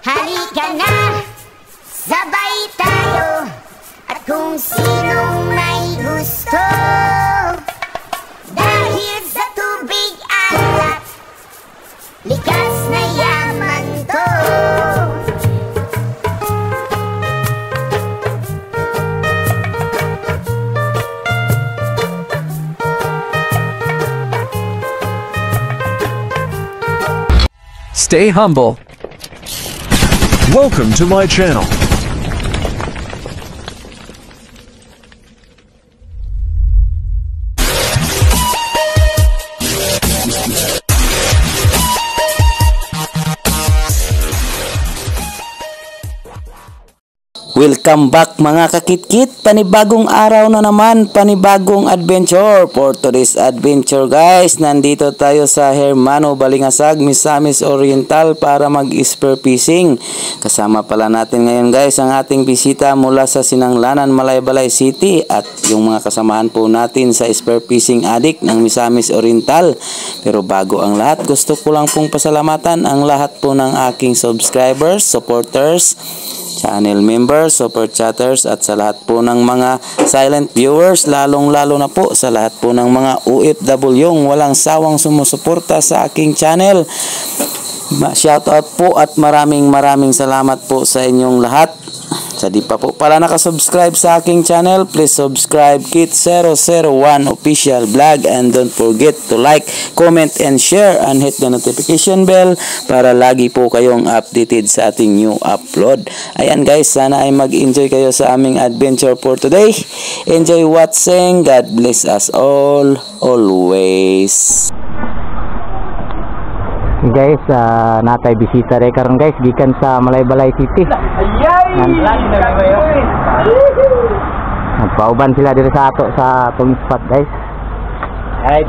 Halika na, sabay tayo, at kung sinong may gusto, dahil sa tubig alat, likas na yaman to. Stay humble. Welcome to my channel. Welcome back mga kakitkit, panibagong araw na naman, panibagong adventure. For today's adventure guys, nandito tayo sa Hermano Balingasag, Misamis Oriental para mag-spear fishing. Kasama pala natin ngayon guys ang ating bisita mula sa Sinanglanan, Malaybalay City at yung mga kasamahan po natin sa spear fishing addict ng Misamis Oriental. Pero bago ang lahat, gusto ko lang pong pasalamatan ang lahat po ng aking subscribers, supporters, channel members, super chatters at sa lahat po ng mga silent viewers, lalong-lalo na po sa lahat po ng mga OFW yung walang sawang sumusuporta sa aking channel. Shoutout po at maraming salamat po sa inyong lahat. Sa di pa po pala nakasubscribe sa aking channel, please subscribe Kit001 Official Vlog and don't forget to like, comment and share and hit the notification bell para lagi po kayong updated sa ating new upload. Ayan guys, sana ay mag-enjoy kayo sa aming adventure for today. Enjoy watching. God bless us all always. Guys, natay bisita rin karon guys gikan sa Malaybalay City. Nagpauban sila diri sa ato sa atong spot guys. Right.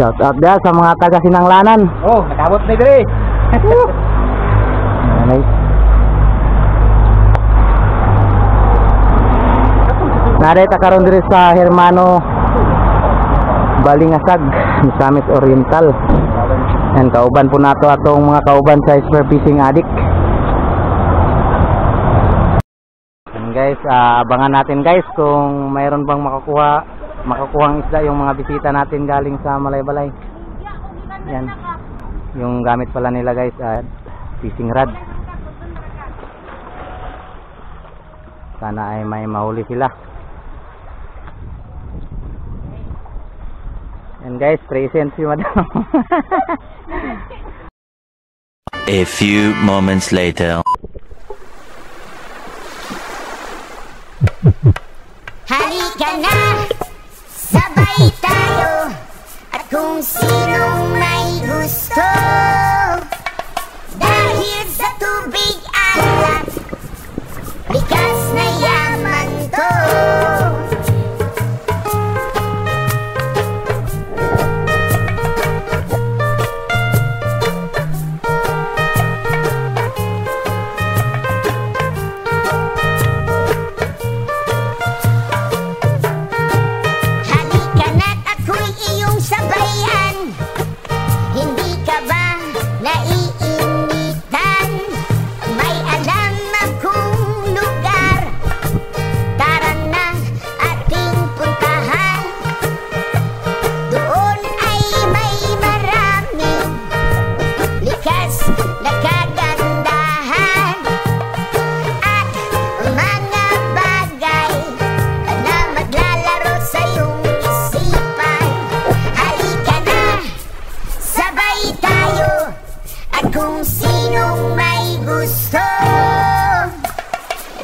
Shout out dia sa mga taga Sinanglanan. Oh, nakabot na diri. Nice. Narita karon diri sa Hermano Balingasag, Misamis Oriental. And kauban po nato atong mga kauban sa spear fishing addict. And guys, abangan natin guys kung mayroon bang makakuhang isda yung mga bisita natin galing sa Malaybalay. Yan. Yung gamit pala nila guys, fishing rod. Sana ay may mahuli sila. And guys, present si madam. A few moments later. Halika na, sabay tayo, at kung sinong may gusto, dahil sa tubig alat, likas na yaman to. Kung sinong may gusto,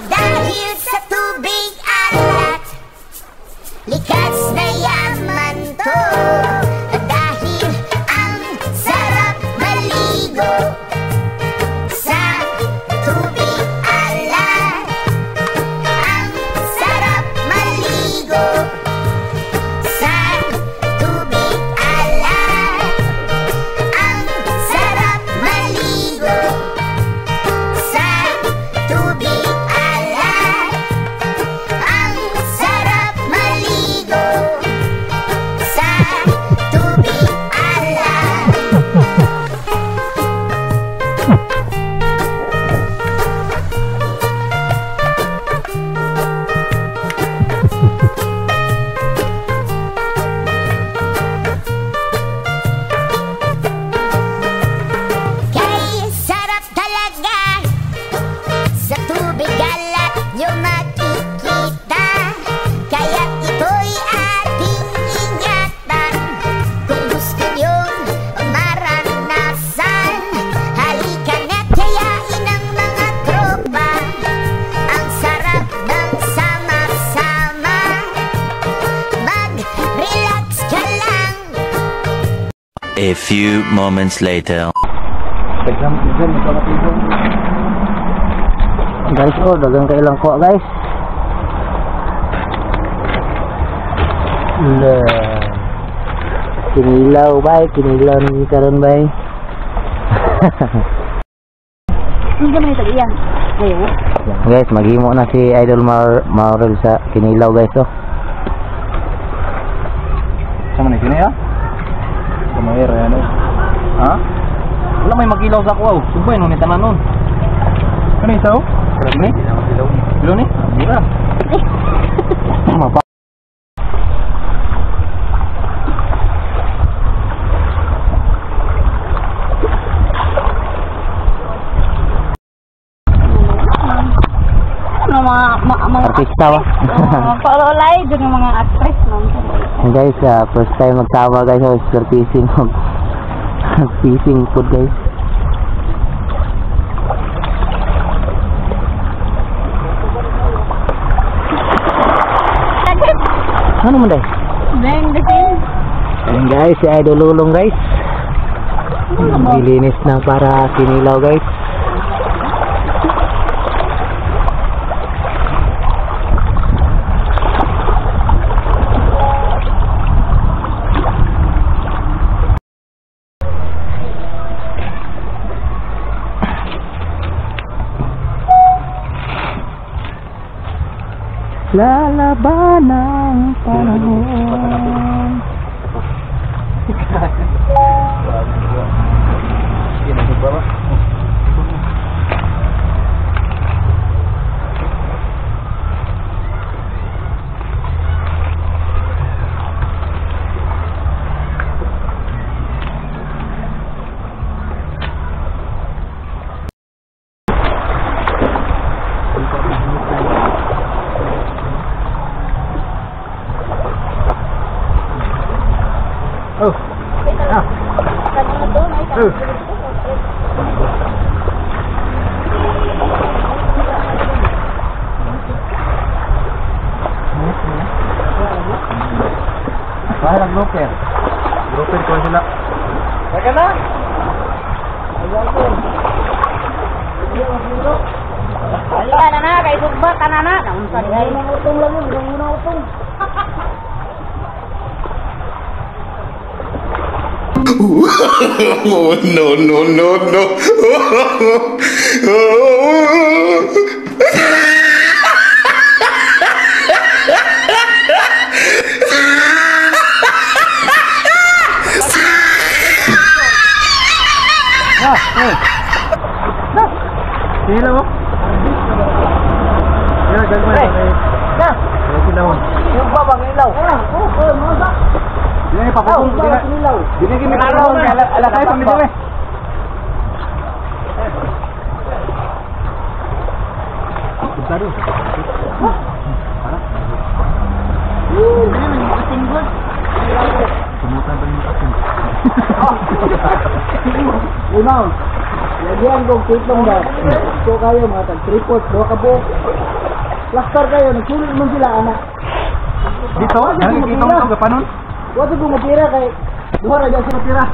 dahil sa tubig alat, likas na yaman to. Dahil ang sarap maligo sa tubig alat, ang sarap maligo sa tubig alat, ang sarap maligo sa A few moments later. Guys, oh, dagang kailang ko guys. Kinilaw bay, kinilaw ni karon bay. Hindi man ito iyan. Ayo. Guys, maghimo na si Idol Maurel sa kinilaw guys oh. Sama na kini ya? Sama era yan eh. Ha? Wala may magilaw sa ako. Subay no ni tanan nun. Ano ito? Ini? Bilo ni? Mura. Tama pa. Mga Artista ba? palolay dun yung mga actress Guys, first time magtama guys, oh, spear fishing. Fishing food guys. Ano mo dahil? Then the same. Ayan guys, si Idol Lulong guys. Nilinis na para kinilaw guys. Lalaban ng panahon. Parang grouper. Grouper ko sila. Teka na. Wala na na, kay Sugbat, tanana. Naunsa di ay. Utong lang yun, muna utong. Oh, no, no, no, no. Sila mo? Sila, gagawin. Na! Yung babang ilaw. Dini papukong dini kimi papukong ala kay pamilya me. Tado. Sumutan pa ni atin. Unaw. Lagyan kong kitong ba. So kayo mga tag tripod, dua ka buok. Plaster kayo, nagsulit mo sila anak. Dito? Nakikita mo ito gapanon? Huwag ko mapira kay duha ra dyan sa mapira.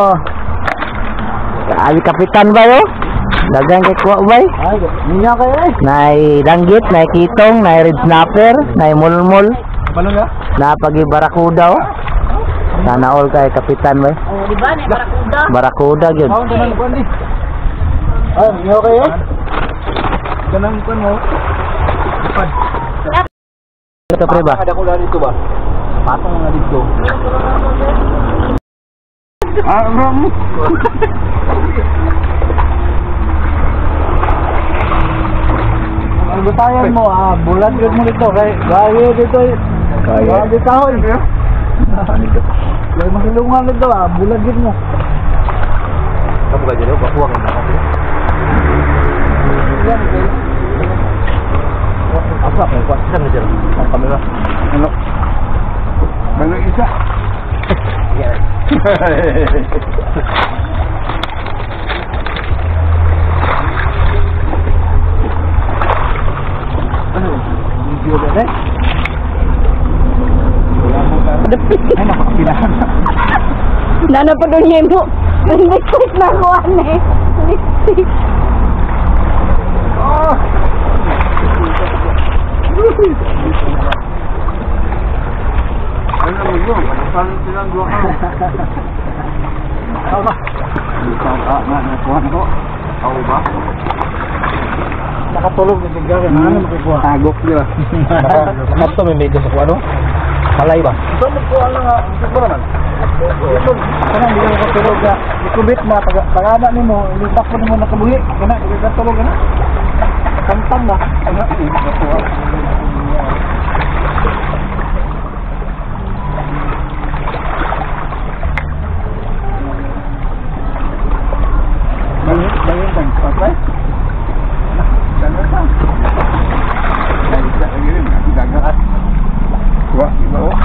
Oh. Kali kapitan ba yo? Dagang kay kuwa bay? Ay, niya kayo eh. Nay langgit, nay kitong, nay red snapper, nay mulmul, Balon ya? na pagi barakuda oh. Sana all kay kapitan bay. Oh, di ba? Ni barakuda. Barakuda gyud. Bawon tanan ko ndi. Ay, niya kayo? Kanang kon mo. Ipad. Ito pre ba? Ada ko lang dito ba? Patong nga dito. Ram. Ang batayan mo bulan gud mo dito kay gaya dito. Kaya dito hoy. Lay mahilungan dito bulan gud mo. Kamu gak jadi bakuang na. Apa kay kuwasan na dito. Ang kamera. Ano? Ano isa? Video ba eh? Ay, nakakapilahan. Nana pa doon niya mo. Lipstick na ko, ane. Lipstick. Oh! Ano mo yun? Saan silang dua ka? Ako ba? Ikaw ka nga, nakuha ko. Ako ba? Nakatulog na sigaw. Ano magkukuha? Tagok nila. Ito may medyo sa kuha, no? Palay ba? Ito magkuha lang nga. Siguro na. Ako na, hindi ko nakatulog na. Ikubit na, tagana ni mo, ilitak ko ni mo nakabuhi. Kana, hindi ka tulog na. Kantang na. Ano? Hindi ko nakuha. Bangun kan, apa? Bangun kan. Dari tak lagi ni, dagang. Kuat di bawah.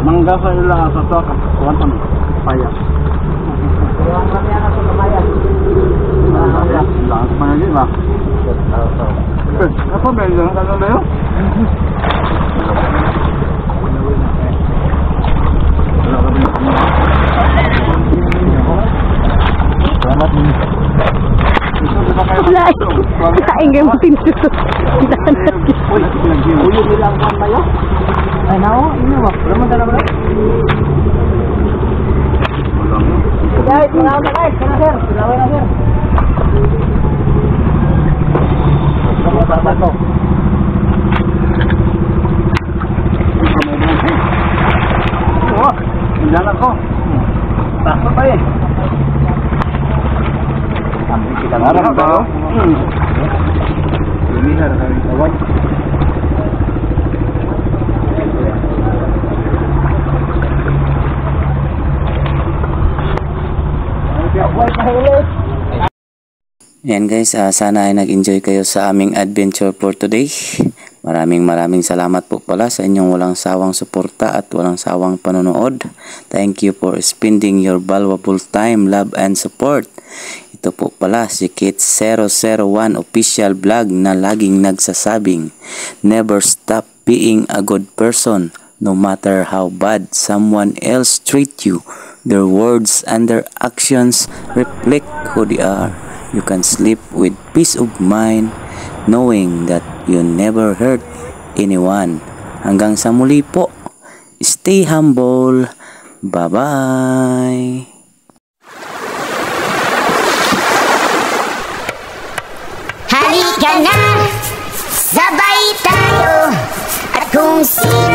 Mangga sa ila sa to kuantan paya. Kuan kami ana sa paya. Lang mana ni ba? Apa bela kalau leo? Selamat ni. Kain game pintu. Uyu bilang kan tayo. Ay nao, ini ba? Berapa dalam berapa? Guys, selamat guys, sir. Selamat sir. Selamat to. Oh, jalan ko. Takot pa eh. Sampai kita ngarang ba? Lumihar kami tawag. Yan guys, sana ay nag-enjoy kayo sa aming adventure for today. Maraming salamat po pala sa inyong walang sawang suporta at walang sawang panonood. Thank you for spending your valuable time, love and support. Ito po pala si Kit001 official vlog na laging nagsasabing, never stop being a good person no matter how bad someone else treat you. Their words and their actions reflect who they are. You can sleep with peace of mind knowing that you never hurt anyone. Hanggang sa muli po. Stay humble. Bye-bye. Halika na, sabay tayo. At kung sino